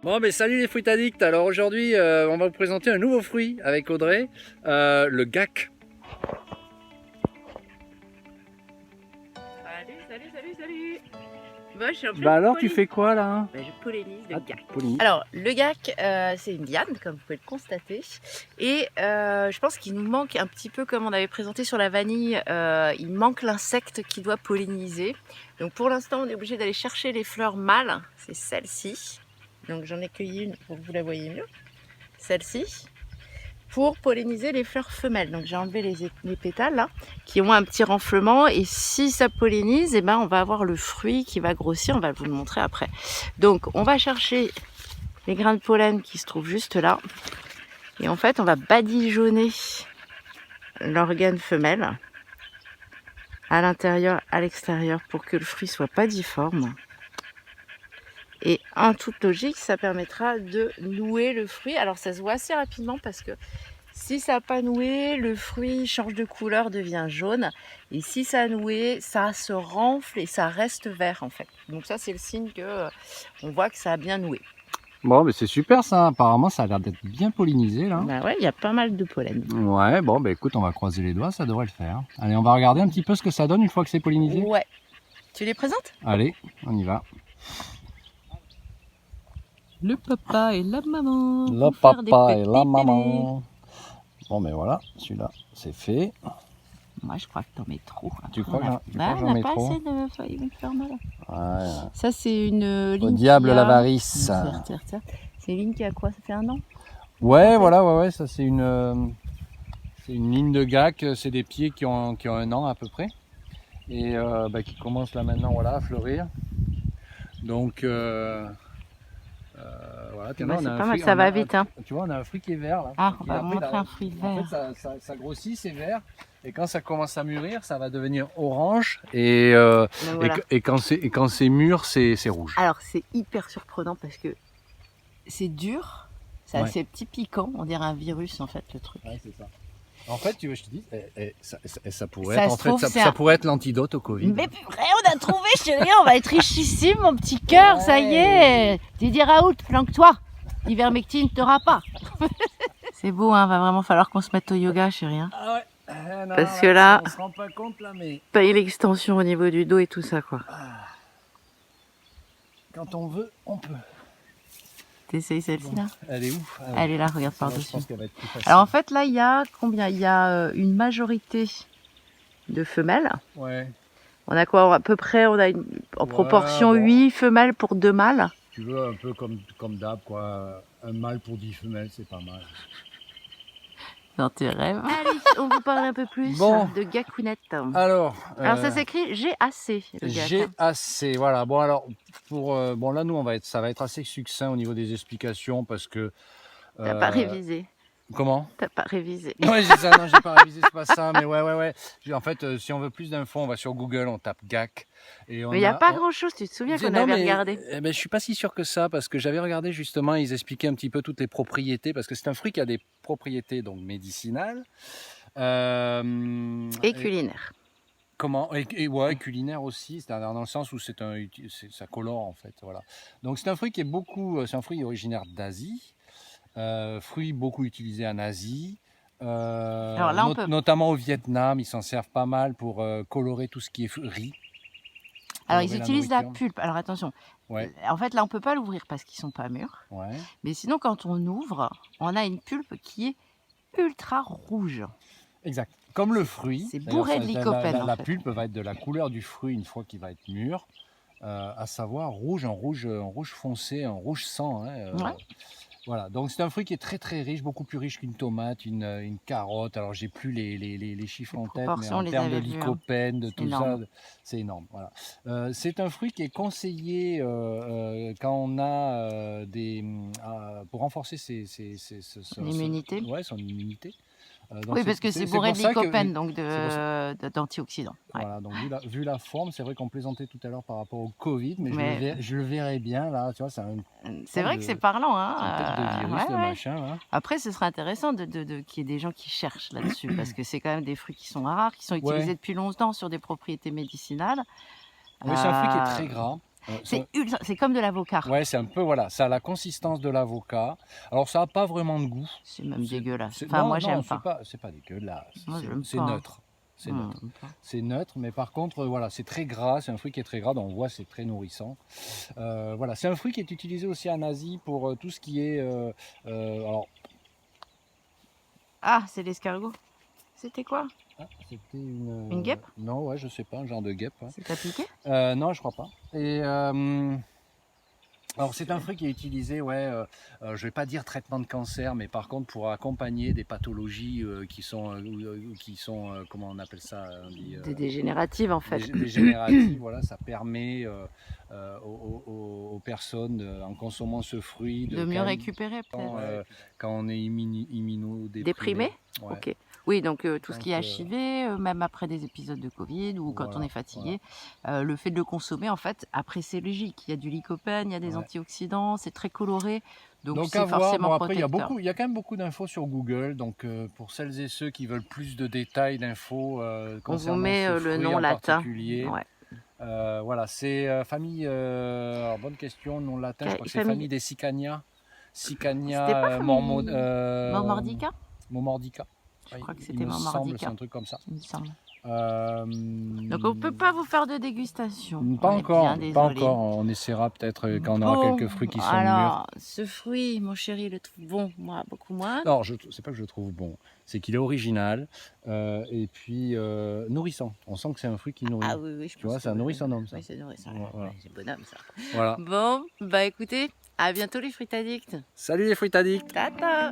Bon, mais salut les fruits addicts. Alors aujourd'hui, on va vous présenter un nouveau fruit avec Audrey, le gac. Salut. Moi, je suis un peu Alors, tu fais quoi là? je pollinise le gac. Polynise. Alors, le gac, c'est une liane, comme vous pouvez le constater. Et je pense qu'il nous manque un petit peu, comme on avait présenté sur la vanille, il manque l'insecte qui doit polliniser. Donc pour l'instant, on est obligé d'aller chercher les fleurs mâles. C'est celle-ci. Donc j'en ai cueilli une pour que vous la voyez mieux. Celle-ci. Pour polliniser les fleurs femelles. Donc j'ai enlevé les pétales là, qui ont un petit renflement, et si ça pollinise, on va avoir le fruit qui va grossir, on va vous le montrer après. Donc on va chercher les grains de pollen qui se trouvent juste là, et en fait on va badigeonner l'organe femelle à l'intérieur, à l'extérieur, pour que le fruit soit pas difforme. Et en toute logique, ça permettra de nouer le fruit. Alors ça se voit assez rapidement parce que si ça n'a pas noué, le fruit change de couleur, devient jaune. Et si ça a noué, ça se renfle et ça reste vert en fait. Donc ça, c'est le signe que on voit que ça a bien noué. Bon, mais c'est super ça. Apparemment, ça a l'air d'être bien pollinisé là. Bah ouais, il y a pas mal de pollen. Ouais, bon, bah écoute, on va croiser les doigts, ça devrait le faire. Allez, on va regarder un petit peu ce que ça donne une fois que c'est pollinisé. Ouais. Tu les présentes? Allez, on y va. Le papa et la maman. Le papa et la maman. Bon, mais voilà, celui-là, c'est fait. Moi, je crois que t'en mets trop. Tu crois que j'en on mets n'a pas trop? assez de feuilles, de fleurs mâles. Ouais. Ça, c'est une ligne. Au diable qui a... l'avarice. C'est une ligne qui a quoi? Ça fait 1 an? Ouais, voilà, ouais, ça c'est une ligne de gac, c'est des pieds qui ont 1 an à peu près. Et qui commencent là maintenant, voilà, à fleurir. Donc voilà, C'est pas mal, ça va vite. Hein. Tu vois, on a un fruit qui est vert là. Ah, on va montrer un fruit vert. En fait, ça grossit, c'est vert. Et quand ça commence à mûrir, ça va devenir orange. Et quand c'est mûr, c'est rouge. Alors, c'est hyper surprenant parce que c'est dur, c'est assez petit piquant. On dirait un virus en fait, le truc. Ouais, c'est ça. En fait, je te dis, ça pourrait être l'antidote au Covid. Mais purée, on a trouvé, chérie, on va être richissime, mon petit cœur, ça y est. Didier Raoult, planque-toi. L'ivermectine ne t'aura pas. C'est beau, hein, va vraiment falloir qu'on se mette au yoga, chérie. Hein. Ah ouais. Non, parce que là, on se rend pas compte là, mais payer l'extension au niveau du dos et tout ça, quoi. Quand on veut, on peut. T'essayes celle-ci là? Elle est où? Elle est là, regarde par-dessus. Alors en fait là, il y a combien? Il y a une majorité de femelles. Ouais. On a quoi? À peu près, on a en proportion 8 femelles pour 2 mâles. Tu veux un peu comme d'hab, quoi. Un mâle pour 10 femelles, c'est pas mal. Dans tes rêves. Allez, on vous parle un peu plus de gacounette. Alors ça s'écrit GAC. GAC, voilà. Bon alors là nous ça va être assez succinct au niveau des explications parce que. T'as pas révisé. Comment? T'as pas révisé. Ouais, c'est ça, non, j'ai pas révisé, c'est pas ça, mais ouais. En fait, si on veut plus d'infos, on va sur Google, on tape GAC. Mais il n'y a pas grand chose, tu te souviens qu'on avait regardé? Je suis pas si sûr que ça, parce que j'avais regardé justement, ils expliquaient un petit peu toutes les propriétés, parce que c'est un fruit qui a des propriétés donc médicinales. Et culinaires. Comment? Ouais, culinaire aussi, c'est-à-dire dans le sens où ça colore en fait, voilà. Donc c'est un fruit c'est un fruit originaire d'Asie. Fruit beaucoup utilisé en Asie, alors là, notamment au Vietnam, ils s'en servent pas mal pour colorer tout ce qui est riz. Alors ils utilisent la pulpe, alors attention, en fait là on peut pas l'ouvrir parce qu'ils sont pas mûrs, mais sinon quand on ouvre, on a une pulpe qui est ultra rouge. Exact, comme le fruit. C'est bourré de lycopène. La pulpe va être de la couleur du fruit une fois qu'il va être mûr, à savoir rouge, en rouge foncé, en rouge sang. Voilà, donc c'est un fruit qui est très très riche, beaucoup plus riche qu'une tomate, une carotte. Alors j'ai plus les chiffres en tête, mais en termes de lycopène, de tout ça, c'est énorme. Voilà. C'est un fruit qui est conseillé quand on a pour renforcer son immunité. Ouais, son immunité. Oui, parce que c'est bourré de lycopène, donc d'antioxydants. Voilà, donc vu la forme, c'est vrai qu'on plaisantait tout à l'heure par rapport au Covid, mais je le verrais bien là, tu vois, c'est vrai que c'est parlant, hein. De virus, de machin, là. Après, ce serait intéressant qu'il y ait des gens qui cherchent là-dessus, parce que c'est quand même des fruits qui sont rares, qui sont utilisés depuis longtemps sur des propriétés médicinales. Oui, c'est un fruit qui est très gras. C'est comme de l'avocat. Ouais, c'est un peu, voilà, ça a la consistance de l'avocat. Alors, ça n'a pas vraiment de goût. C'est même dégueulasse. C'est- Enfin, non, moi, non, j'aime pas. c'est pas dégueulasse. Moi, j'aime C'est pas. neutre. C'est neutre. J'aime pas. C'est neutre, mais par contre, voilà, c'est très gras. C'est un fruit qui est très gras, donc on voit, c'est très nourrissant. Voilà, c'est un fruit qui est utilisé aussi en Asie pour tout ce qui est. Alors, Ah, c'est l'escargot. C'était quoi? c'était une. Une guêpe? Non, ouais, je sais pas, un genre de guêpe. Ouais. C'est t'a piqué? Non, je crois pas. Et alors c'est un fruit qui est utilisé, ouais, je vais pas dire traitement de cancer, mais par contre pour accompagner des pathologies qui sont, comment on appelle ça, on dit, Des dégénératives en fait. dégénératives, voilà, ça permet aux personnes, en consommant ce fruit, De mieux récupérer peut-être. quand on est immunodéprimé. Déprimé? Ouais. Ok. Oui, donc tout ce qui est Donc, HIV, même après des épisodes de Covid ou quand on Voilà, est fatigué, le fait de le consommer, en fait, après c'est logique. Il y a du lycopène, il y a des Ouais. antioxydants, c'est très coloré, donc à c'est voir. forcément Bon, après, protecteur. il y a quand même beaucoup d'infos sur Google. Donc, pour celles et ceux qui veulent plus de détails, d'infos On vous concernant met ce le fruit nom en latin. particulier. Ouais. Voilà, c'est famille. Alors, bonne question, nom latin. Je crois que c'est famille des Sicania. C'était pas Sicania Mormordica? Momordica. Je crois que Il c'était me semble, c'est Mormordica, un truc comme ça. il me semble. Donc Donc on peut pas vous faire de dégustation. Pas On est encore, bien pas désolé. encore. On essaiera peut-être quand on aura Bon, quelques fruits qui sont mûrs. alors, ce fruit, mon chéri, le trouve bon, moi, beaucoup moins. Non, c'est pas que je le trouve bon, c'est qu'il est original et puis nourrissant. On sent que c'est un fruit qui nourrit. Ah oui, oui, je Tu pense vois, c'est un que- nourrissant homme, ça. Oui, c'est nourrissant. Voilà. Ouais, c'est bonhomme, ça. Voilà. Bon, bah écoutez, à bientôt les fruits addicts. Salut les fruits addicts. Tata!